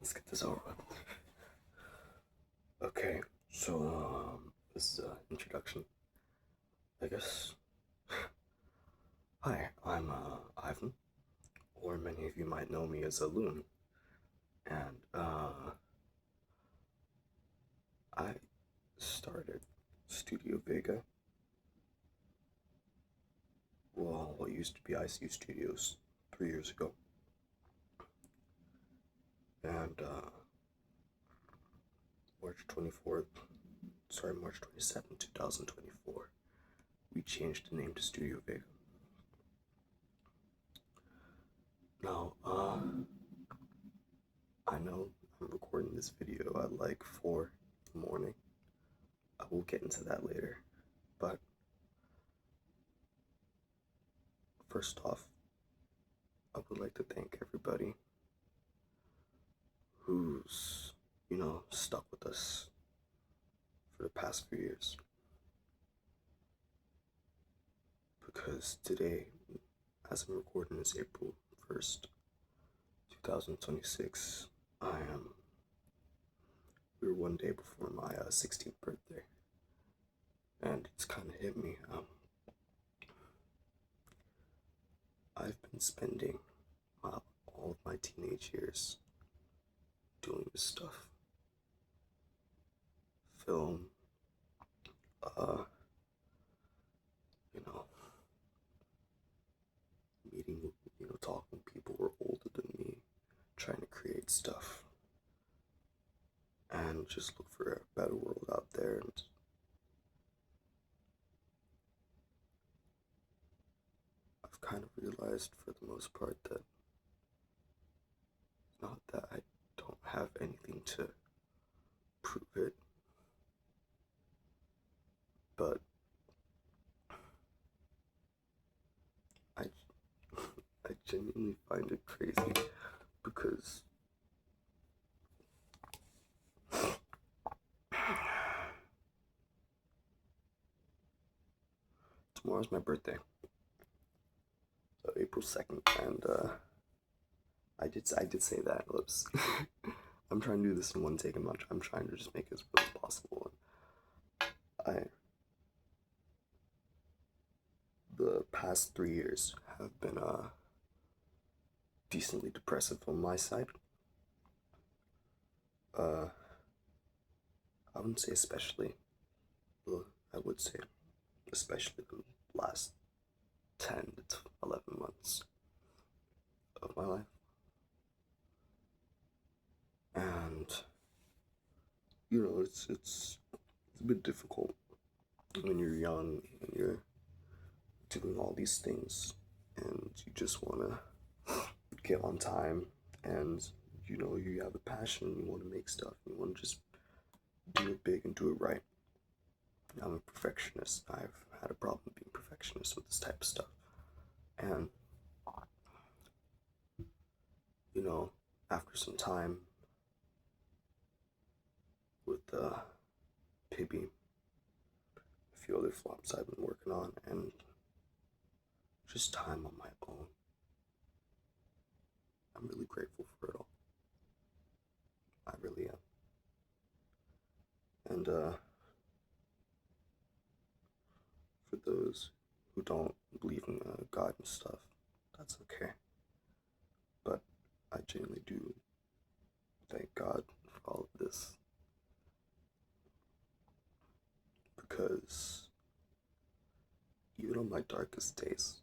Let's get this over with. Okay, so this is an introduction, I guess. Hi, I'm Ivan, or many of you might know me as a Loon, and I started Studio Vega. Well, what used to be ICU Studios 3 years ago, and March 27th, 2024, we changed the name to Studio Vega. Now, I know I'm recording this video at like 4 in the morning. I will get into that later, but first off, I would like to thank everybody who's, stuck with us for the past few years. Because today, as I'm recording this April 1st, 2026, we're one day before my 16th birthday. And it's kind of hit me. I've been spending all of my teenage years doing this stuff. Film, meeting, talking to people who are older than me, trying to create stuff, and just look for a better world out there. And I've kind of realized, for the most part, that not that I don't have anything to prove it, but I genuinely find it crazy because tomorrow's my birthday, April 2nd, and I did say that. Whoops. I'm trying to do this in one take. I'm trying to just make it as real as possible. The past 3 years have been decently depressive on my side. I wouldn't say especially. Well, I would say especially the last 10 to 11 months of my life. And it's a bit difficult when you're young and you're doing all these things and you just want to get on time, and you have a passion, you want to make stuff, you want to just do it big and do it right. I'm a perfectionist. I've had a problem being perfectionist with this type of stuff. And after some time with Pibby, a few other flops I've been working on, and just time on my own, I'm really grateful for it all. I really am. And for those who don't believe in God and stuff, that's okay. But I genuinely do thank God for all of this, because even on my darkest days,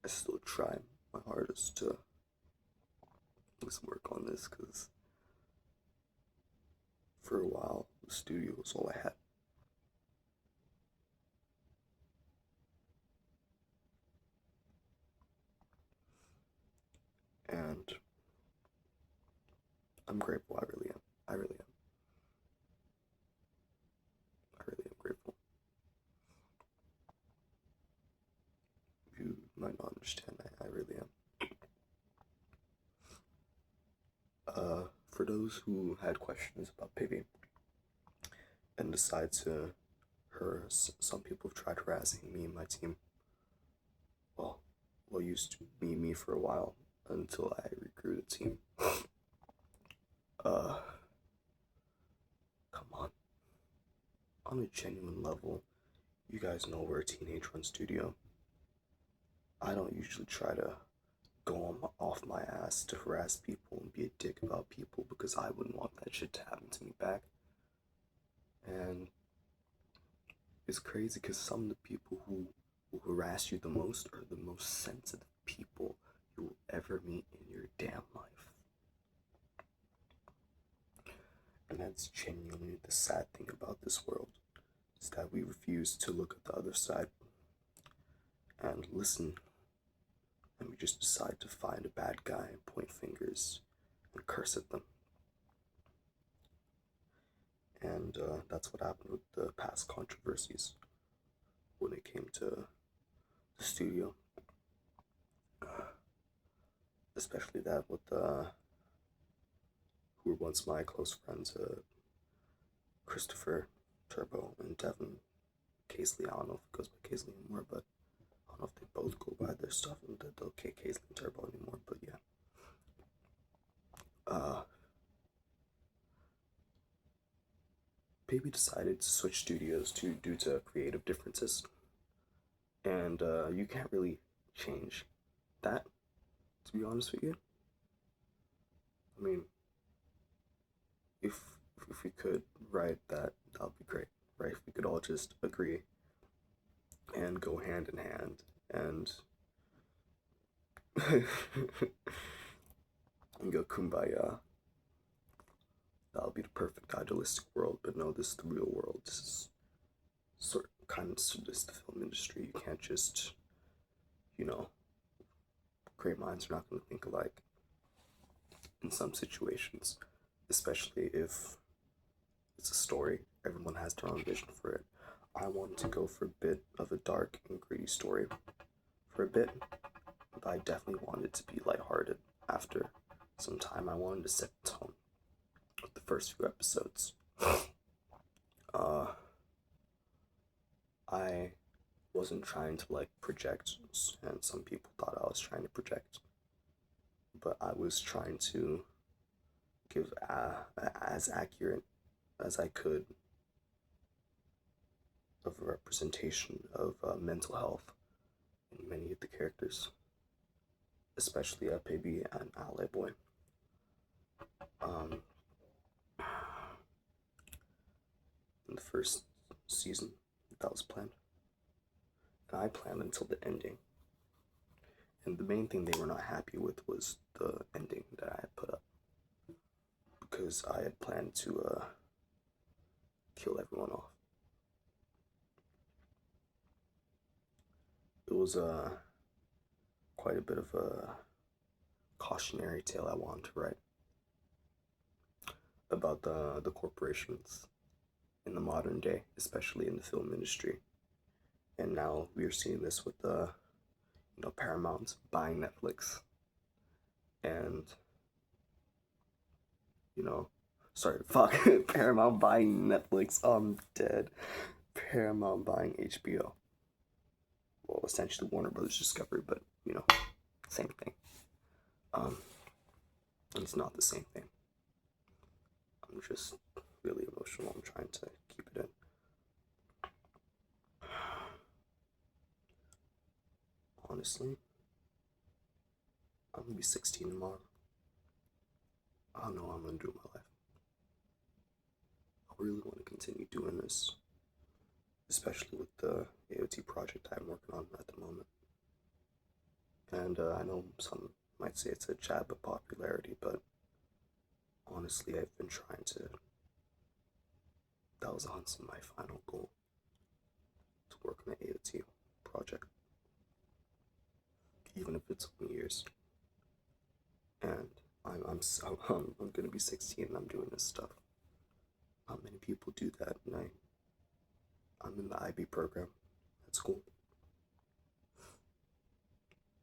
I still try my hardest to just work on this, because for a while the studio was all I had. And I'm grateful. I really am. I really am. I really am grateful. You might not understand. I really am. For those who had questions about Pibby and decide to some people have tried harassing me and my team. Well, used to be me for a while. until I recruit a team. Uh, Come on a genuine level, you guys know we're a teenage-run studio. I don't usually try to off my ass to harass people and be a dick about people because I wouldn't want that shit to happen to me back. And it's crazy because some of the people who harass you the most are the most sensitive people you will ever meet in your damn life. And that's genuinely the sad thing about this world, is that we refuse to look at the other side and listen, and we just decide to find a bad guy and point fingers and curse at them. And that's what happened with the past controversies when it came to the studio. Especially that with who were once my close friends, Christopher, Turbo, and Devin Casely. I don't know if it goes by Casely anymore, but I don't know if they both go by their stuff and they'll Casely and Turbo anymore, but yeah. Baby decided to switch studios due to creative differences, and you can't really change that, to be honest with you. I mean, if we could write that would be great, right? If we could all just agree and go hand in hand and and go kumbaya. That would be the perfect idealistic world, but no, this is the real world. This is kind of this the film industry. You can't just, great minds are not going to think alike in some situations, especially if it's a story. Everyone has their own vision for it. I wanted to go for a bit of a dark and gritty story for a bit, but I definitely wanted to be lighthearted after some time. I wanted to set the tone with the first few episodes. I wasn't trying to project, and some people thought I was trying to project, but I was trying to give as accurate as I could of a representation of mental health in many of the characters, especially Baby and Ally Boy. In the first season, that was planned, and I planned until the ending. And the main thing they were not happy with was the ending that I had put up, because I had planned to kill everyone off. It was quite a bit of a cautionary tale I wanted to write about the corporations in the modern day, especially in the film industry. And now we are seeing this with Paramount buying Netflix, and Paramount buying Netflix. I'm dead. Paramount buying HBO. Well, essentially Warner Brothers Discovery, but same thing. It's not the same thing. I'm just really emotional. I'm trying to keep it in. Honestly, I'm gonna be 16 tomorrow. I don't know what I'm gonna do with my life. I really want to continue doing this, especially with the AOT project I'm working on at the moment. And I know some might say it's a jab at popularity, but honestly, I've been trying to. That was honestly my final goal, to work on the AOT project, even if it's only years. And I'm gonna be 16 and I'm doing this stuff. Not many people do that, and I'm in the IB program at school.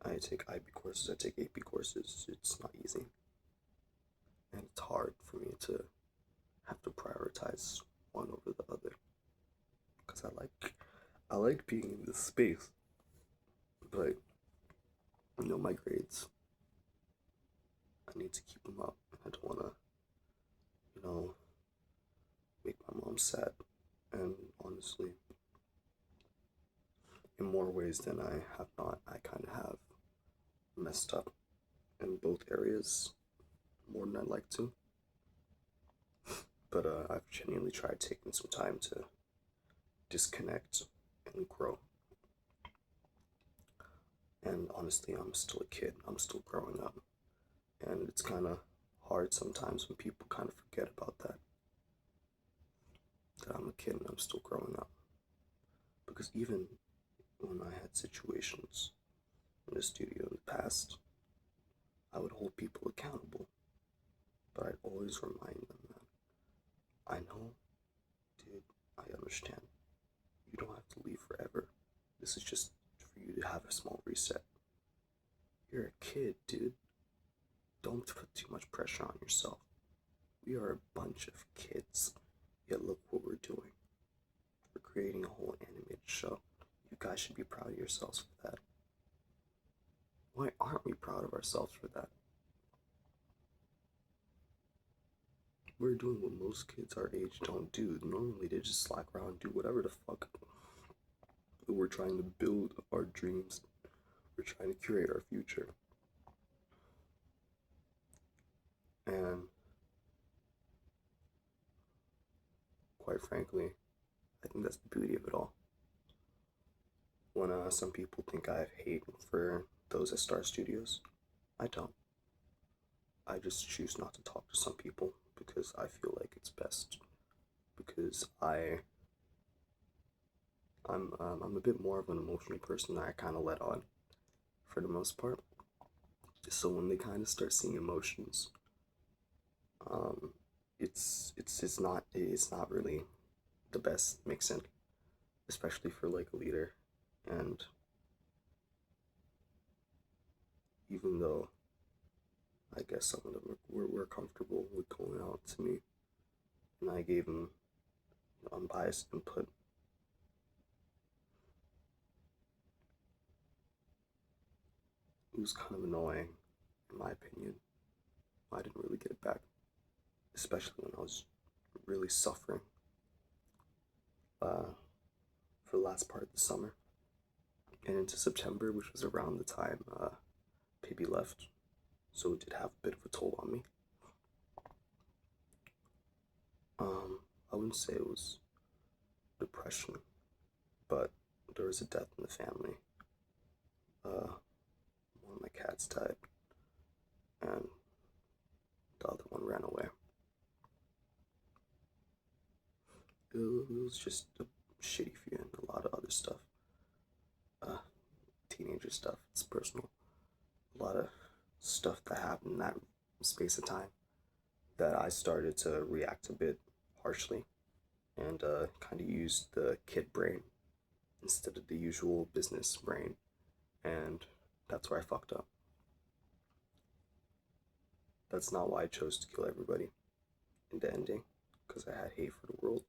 I take IB courses, I take AP courses. It's not easy, and it's hard for me to have to prioritize one over the other, because I like being in this space, but my grades I need to keep them up. I don't want to, you know, make my mom sad. And honestly, in more ways than I have not, I kind of have messed up in both areas more than I'd like to. But I've genuinely tried taking some time to disconnect and grow. And honestly, I'm still a kid. I'm still growing up. And it's kind of hard sometimes when people kind of forget about that. That I'm a kid and I'm still growing up. Because even when I had situations in the studio in the past, I would hold people accountable. But I'd always remind them that I know, dude, I understand. You don't have to leave forever. This is just for you to have a small reset. You're a kid, dude. Don't put too much pressure on yourself. We are a bunch of kids, yet look what we're doing. We're creating a whole animated show. You guys should be proud of yourselves for that. Why aren't we proud of ourselves for that? We're doing what most kids our age don't do. Normally they just slack around and do whatever the fuck. We're trying to build our dreams. We're trying to curate our future. And quite frankly, I think that's the beauty of it all. When some people think I have hate for those that start studios, I don't. I just choose not to talk to some people because I feel like it's best. Because I'm a bit more of an emotional person that I kind of let on, for the most part. So when they kind of start seeing emotions, it's not really the best mixing, especially for like a leader. And even though I guess some of them were comfortable with going out to me, and I gave them unbiased input, it was kind of annoying, in my opinion. I didn't really get it back, especially when I was really suffering for the last part of the summer and into September, which was around the time Pibby left, so it did have a bit of a toll on me. I wouldn't say it was depression, but there was a death in the family. One of my cats died, and the other one ran away. It was just a shitty feeling, a lot of other stuff. Teenager stuff, it's personal. A lot of stuff that happened in that space of time that I started to react a bit harshly and kind of used the kid brain instead of the usual business brain, and that's where I fucked up. That's not why I chose to kill everybody in the ending, because I had hate for the world,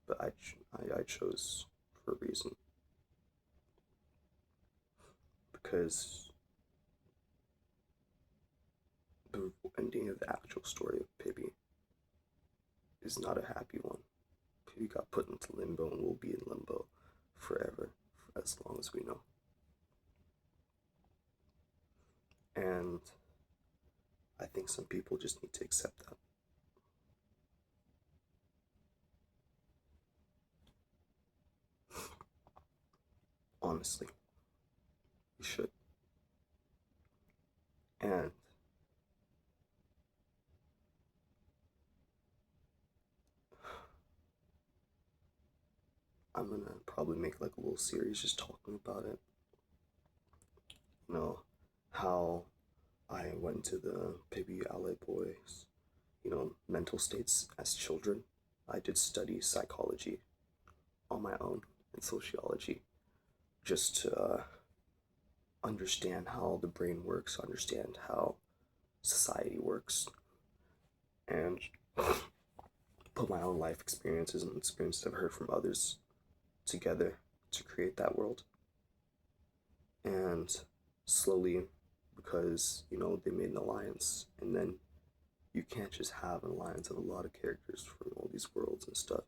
but I chose for a reason. Because the ending of the actual story of Pibby is not a happy one. Pibby got put into limbo and will be in limbo forever, for as long as we know. And I think some people just need to accept that. Honestly, we should. And I'm gonna probably make like a little series just talking about it. You know, how I went to the Pibby Alley Boys, mental states as children. I did study psychology on my own and sociology just to understand how the brain works, understand how society works, and put my own life experiences and experiences I've heard from others together to create that world. And slowly because, you know, they made an alliance, and then you can't just have an alliance of a lot of characters from all these worlds and stuff.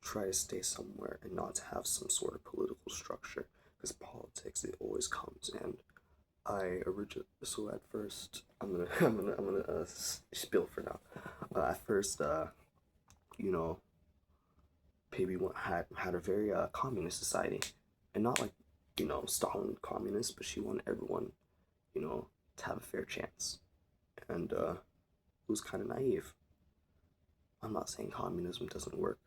Try to stay somewhere and not to have some sort of political structure, because politics, it always comes. And so at first, I'm gonna spill for now. At first, you know, Peibi had a very communist society, and not like, you know, Stalin communist, but she wanted everyone, you know, to have a fair chance. And it was kind of naive. I'm not saying communism doesn't work,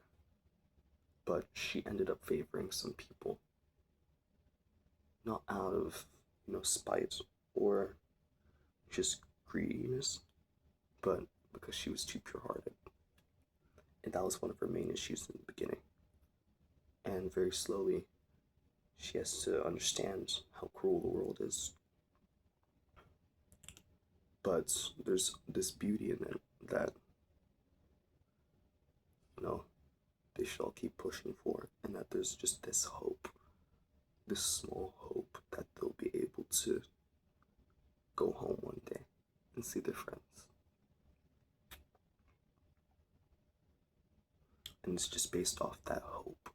but she ended up favoring some people, not out of, you know, spite or just greediness, but because she was too pure-hearted. And that was one of her main issues in the beginning. And very slowly, she has to understand how cruel the world is. But there's this beauty in it that, you know, they should all keep pushing for, and that there's just this hope, this small hope that they'll be able to go home one day and see their friends. And it's just based off that hope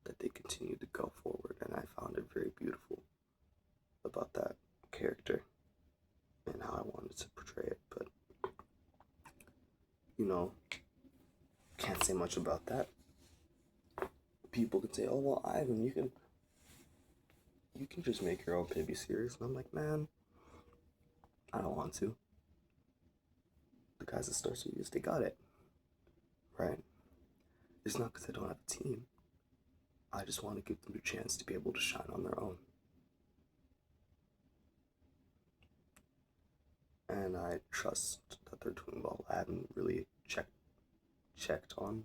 that they continue to go forward, and I found it very beautiful about that character and how I wanted to portray it. But, you know, can't say much about that. People can say, oh, well, Ivan, you can just make your own Pibby series. And I'm like, man, I don't want to. The guys at Star Studios, they got it. Right? It's not because I don't have a team. I just want to give them a chance to be able to shine on their own. And I trust that they're doing well. I haven't really checked on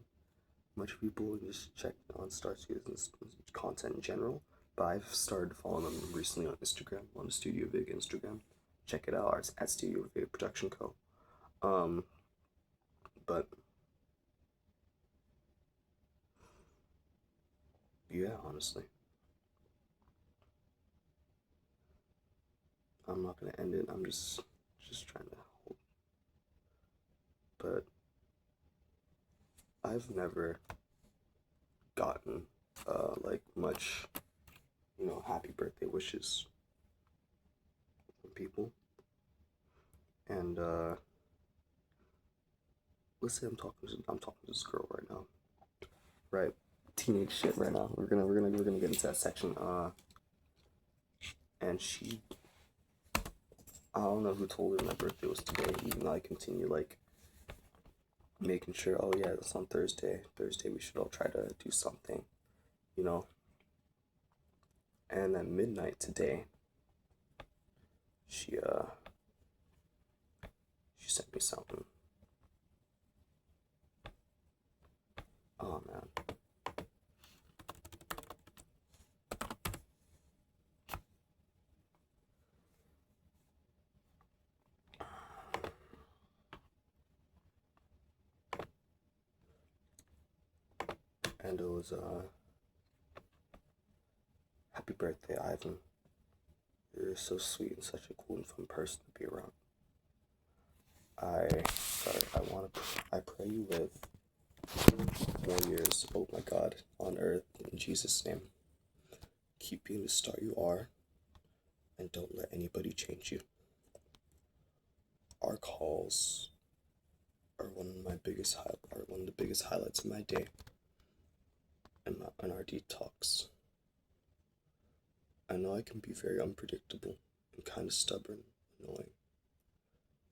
much people and just checked on Star Studios and content in general. But I've started following them recently on Instagram, on the Studio Vig Instagram. Check it out. It's at Studio Vig Production Co. But yeah, honestly, I'm not gonna end it. I'm just trying to hold. But I've never gotten like much, you know, happy birthday wishes from people. And let's say I'm talking to this girl right now, right? Teenage shit right now. We're gonna get into that section. And she, I don't know who told her my birthday was today. Even though I continue like making sure, oh yeah, it's on Thursday. Thursday we should all try to do something, you know. And at midnight today, she sent me something. Oh man. And it was happy birthday, Ivan. You're so sweet and such a cool and fun person to be around. I pray you live more years, oh my God, on earth, in Jesus' name. Keep being the star you are, and don't let anybody change you. Our calls are one of the biggest highlights of my day, and our detox. I know I can be very unpredictable and kind of stubborn, annoying,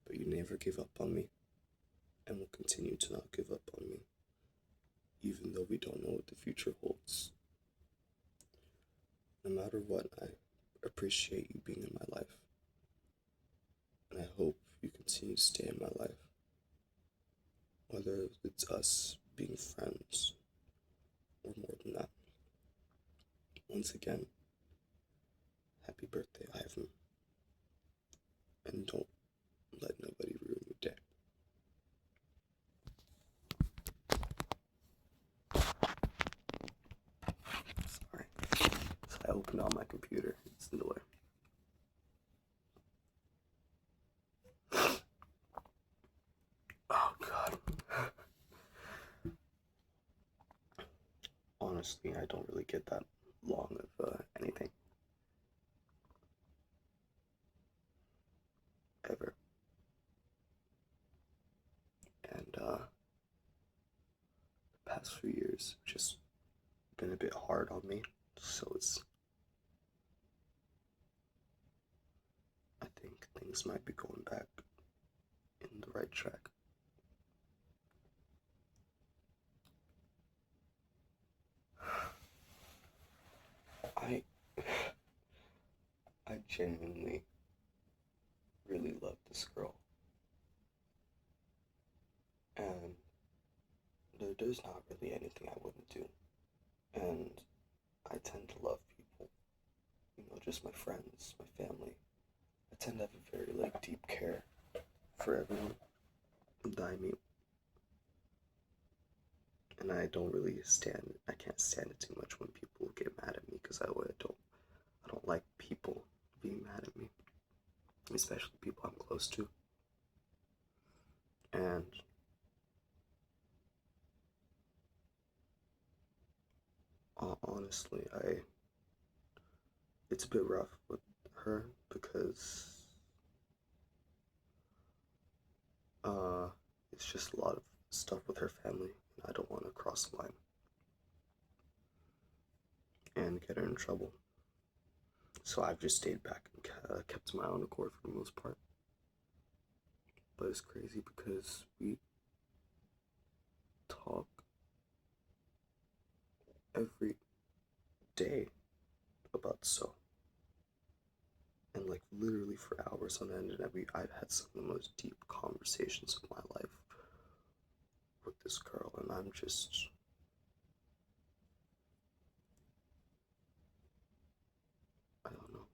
but you never give up on me, and will continue to not give up on me, even though we don't know what the future holds. No matter what, I appreciate you being in my life, and I hope you continue to stay in my life, whether it's us being friends or more than that. Once again, happy birthday, Ivan, and don't let nobody ruin your day. Sorry, so I opened on my computer. It's in the way. trust me, I don't really get that long of anything. Ever. And the past few years have just been a bit hard on me. So I think things might be going back in the right track. I I genuinely really love this girl, and there's not really anything I wouldn't do. And I tend to love people, just my friends, my family. I tend to have a very deep care for everyone that I meet, and I can't stand it too much when people get mad at me because I don't like people being mad at me, especially people I'm close to. And honestly, it's a bit rough with her because it's just a lot of stuff with her family, and I don't want to cross the line and get her in trouble. So I've just stayed back and kept to my own accord for the most part. But it's crazy because we talk every day about so, and literally for hours on end, and I've had some of the most deep conversations of my life with this girl, and I don't know.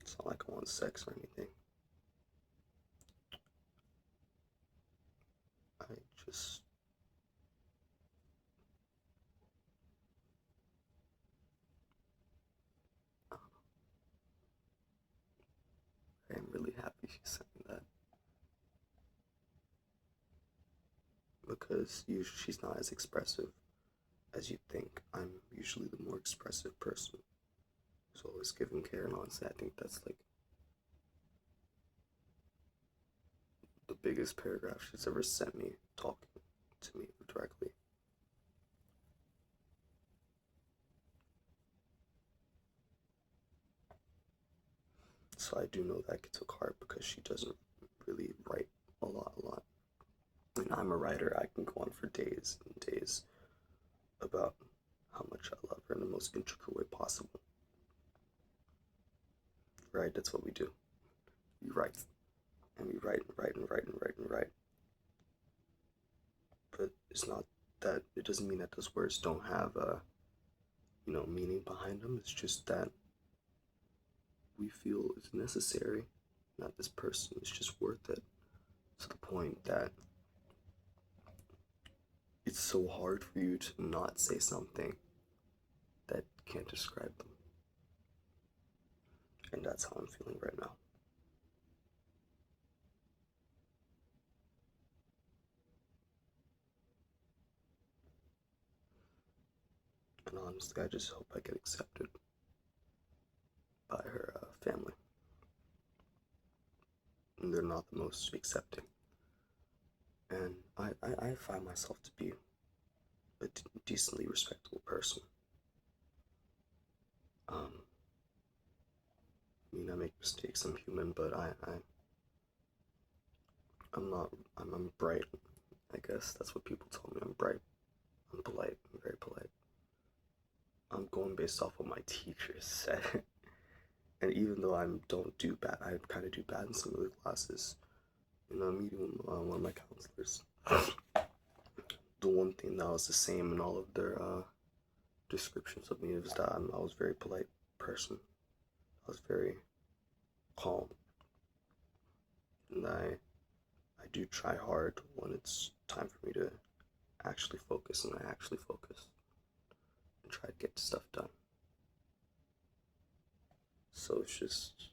It's not like I want sex or anything. I just I am really happy she sent me that because usually she's not as expressive as you'd think. I'm usually the more expressive person who's always giving care, and honestly, I think that's the biggest paragraph she's ever sent me, talking to me directly. So I do know that gets to heart because she doesn't really write a lot. And I'm a writer. I can go on for days and days about how much I love her in the most intricate way possible. Right? That's what we do. We write. And we write and write and write and write and write. But it's not that, it doesn't mean that those words don't have meaning behind them. It's just that we feel it's necessary, that this person is just worth it, to the point that it's so hard for you to not say something that can't describe them. And that's how I'm feeling right now. And honestly, I just hope I get accepted by her family. And they're not the most accepting. And I find myself to be a decently respectable person. I mean, I make mistakes, I'm human, but I'm bright. I guess that's what people told me. I'm bright. I'm polite. I'm very polite. I'm going based off what my teachers said. And even though I don't do bad, I kind of do bad in some of the classes. I'm meeting one of my counselors. The one thing that was the same in all of their descriptions of me was that I was a very polite person. I was very calm. And I do try hard when it's time for me to actually focus, and I actually focus and try to get stuff done. So it's just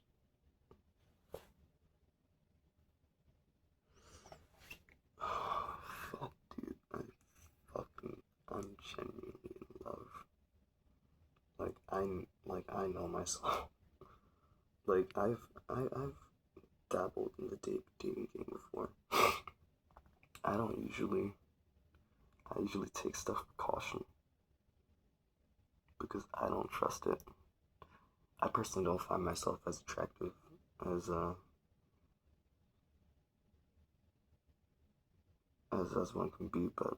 fuck, dude. I fucking I know myself. Like I've dabbled in the dating game before. I don't usually I usually take stuff with caution because I don't trust it. I personally don't find myself as attractive as as one can be, but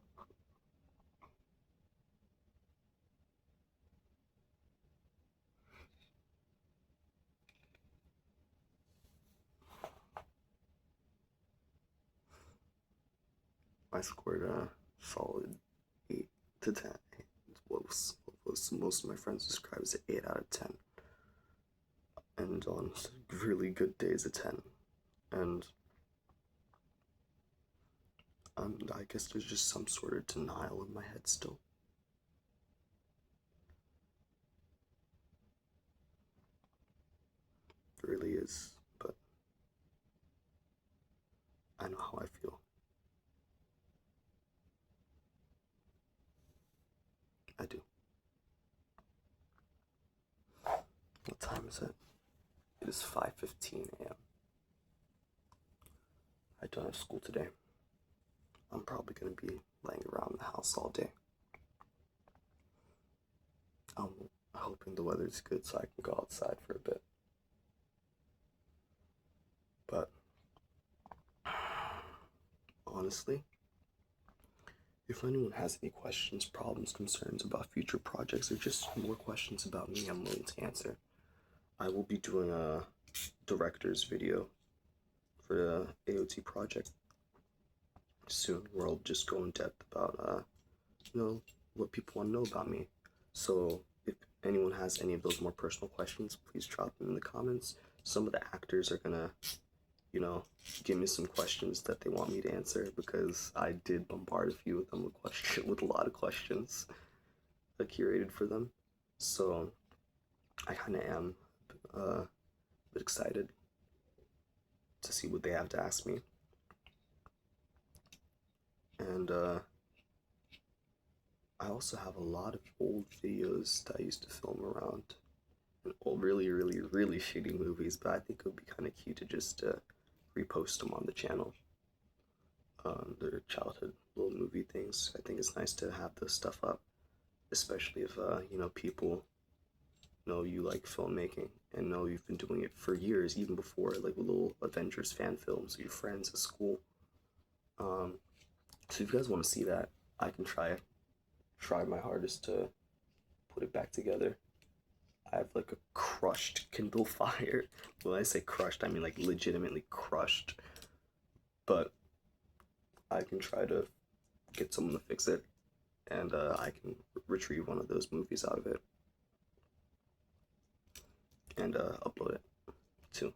I scored a solid 8 to 10. It's what most of my friends describe as an 8 out of 10, and on really good days a 10. And I guess there's just some sort of denial in my head still. It really is, but I know how I feel. I do. What time is it? It is 5:15 a.m. I don't have school today. I'm probably gonna be laying around the house all day. I'm hoping the weather's good so I can go outside for a bit. But honestly, if anyone has any questions, problems, concerns about future projects, or just more questions about me, I'm willing to answer. I will be doing a director's video for the AOT project soon, where I'll just go in depth about what people want to know about me. So if anyone has any of those more personal questions, please drop them in the comments. Some of the actors are gonna give me some questions that they want me to answer, because I did bombard a few of them with a lot of questions I curated for them. So I kind of am a bit excited to see what they have to ask me. And I also have a lot of old videos that I used to film around, and old, really, really, really shitty movies, but I think it would be kind of cute to just repost them on the channel. Their childhood little movie things. I think it's nice to have this stuff up, especially if people know you like filmmaking and know you've been doing it for years, even before like little Avengers fan films with your friends at school. So if you guys want to see that, I can try my hardest to put it back together. I have like a crushed Kindle Fire. When I say crushed, I mean like legitimately crushed. But I can try to get someone to fix it, and I can retrieve one of those movies out of it and upload it too.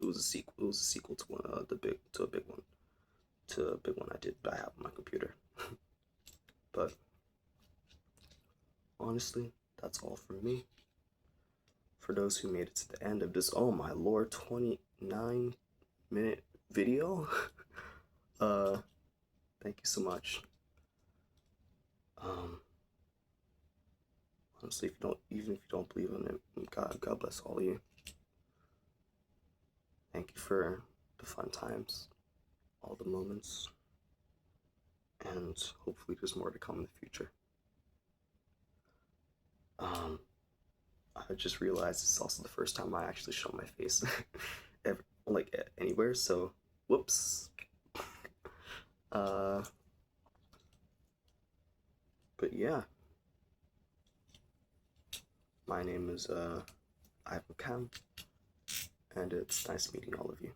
It was a sequel. It was a sequel to one to a big one I have on my computer. But honestly, that's all from me. For those who made it to the end of this, oh my lord, 29-minute video. Thank you so much. Honestly, even if you don't believe in it, God bless all of you. Thank you for the fun times, all the moments, and hopefully there's more to come in the future. I just realized it's also the first time I actually show my face ever, like anywhere, so whoops. But yeah, my name is Ivan Cam, and it's nice meeting all of you.